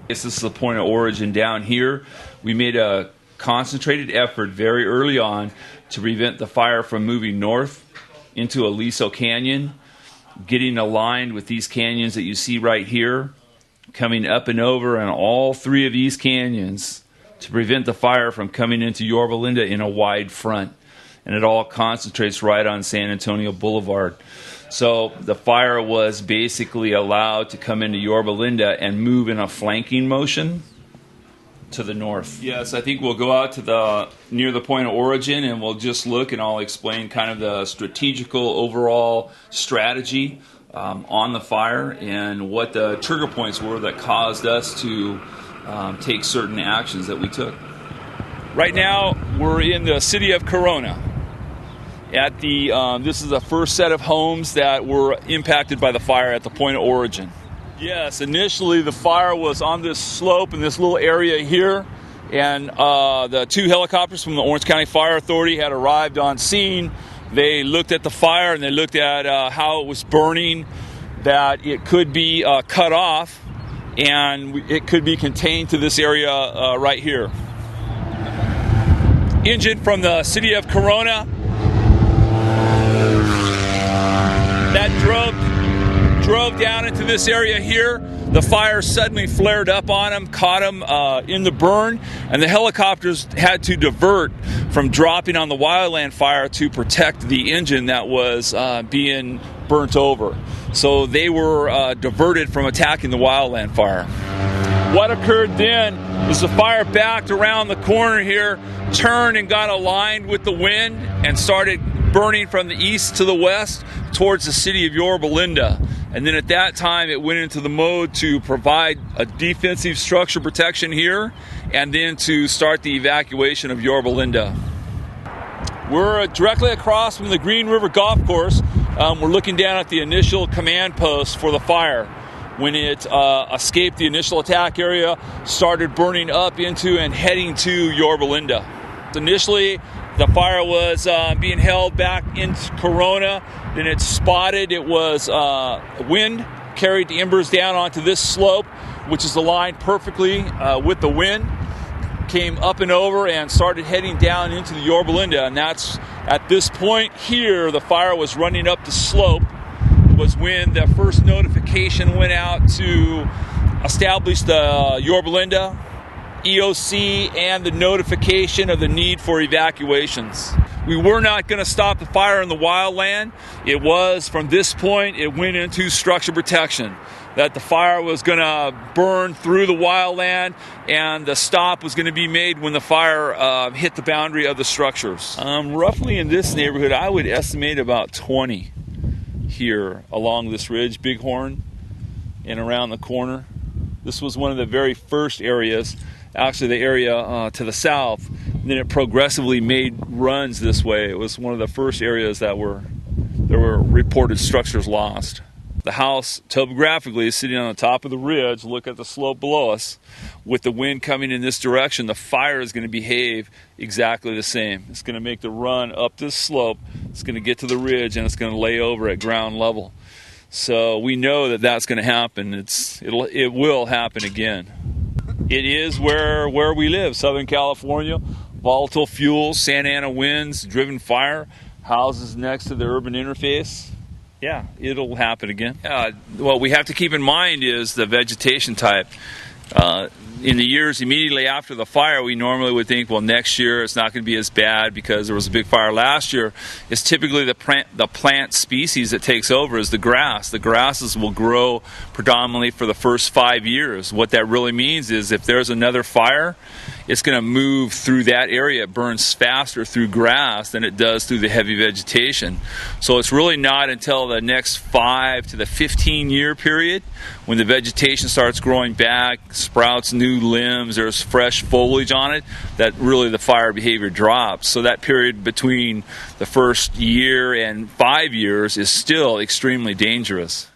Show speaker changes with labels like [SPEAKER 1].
[SPEAKER 1] This is the point of origin down here. We made a concentrated effort very early on to prevent the fire from moving north into Aliso Canyon, getting aligned with these canyons that you see right here, coming up and over on all three of these canyons to prevent the fire from coming into Yorba Linda in a wide front. And it all concentrates right on San Antonio Boulevard. So the fire was basically allowed to come into Yorba Linda and move in a flanking motion to the north. Yes, I think we'll go out to near the point of origin and we'll just look, and I'll explain kind of the strategical overall strategy on the fire and what the trigger points were that caused us to take certain actions that we took. Right now we're in the city of Corona. This is the first set of homes that were impacted by the fire at the point of origin. Yes, initially the fire was on this slope in this little area here, and the two helicopters from the Orange County Fire Authority had arrived on scene. They looked at the fire and they looked at how it was burning, that it could be cut off and it could be contained to this area right here. Engine from the city of Corona that drove down into this area here. The fire suddenly flared up on them, caught them in the burn, and the helicopters had to divert from dropping on the wildland fire to protect the engine that was being burnt over. So they were diverted from attacking the wildland fire. What occurred then is the fire backed around the corner here, turned and got aligned with the wind, and started burning from the east to the west towards the city of Yorba Linda. And then at that time it went into the mode to provide a defensive structure protection here and then to start the evacuation of Yorba Linda. We're directly across from the Green River Golf Course. We're looking down at the initial command post for the fire. When it escaped the initial attack area, started burning up into and heading to Yorba Linda. Initially, the fire was being held back in Corona. Then it spotted. It was wind carried the embers down onto this slope, which is aligned perfectly with the wind. Came up and over and started heading down into the Yorba Linda. And that's at this point here, the fire was running up the slope. Was when the first notification went out to establish the Yorba Linda EOC and the notification of the need for evacuations. We were not going to stop the fire in the wildland. It was, from this point, it went into structure protection. That the fire was going to burn through the wildland and the stop was going to be made when the fire hit the boundary of the structures. Roughly in this neighborhood, I would estimate about 20 here along this ridge, Bighorn, and around the corner. This was one of the very first areas, actually the area to the south. And then it progressively made runs this way. It was one of the first areas that there were reported structures lost. The house topographically is sitting on the top of the ridge. Look at the slope below us. With the wind coming in this direction, the fire is going to behave exactly the same. It's going to make the run up this slope. It's going to get to the ridge and it's going to lay over at ground level. So we know that that's going to happen. It will happen again. It is where we live, Southern California. Volatile fuels, Santa Ana winds, driven fire, houses next to the urban interface. Yeah, it'll happen again. What we have to keep in mind is the vegetation type. In the years immediately after the fire, we normally would think, well, next year it's not going to be as bad because there was a big fire last year. It's typically the plant species that takes over is the grass. The grasses will grow predominantly for the first 5 years. What that really means is if there's another fire, it's going to move through that area. It burns faster through grass than it does through the heavy vegetation. So it's really not until the next 5 to the 15-year period when the vegetation starts growing back, sprouts new limbs, there's fresh foliage on it, that really the fire behavior drops. So that period between the first year and 5 years is still extremely dangerous.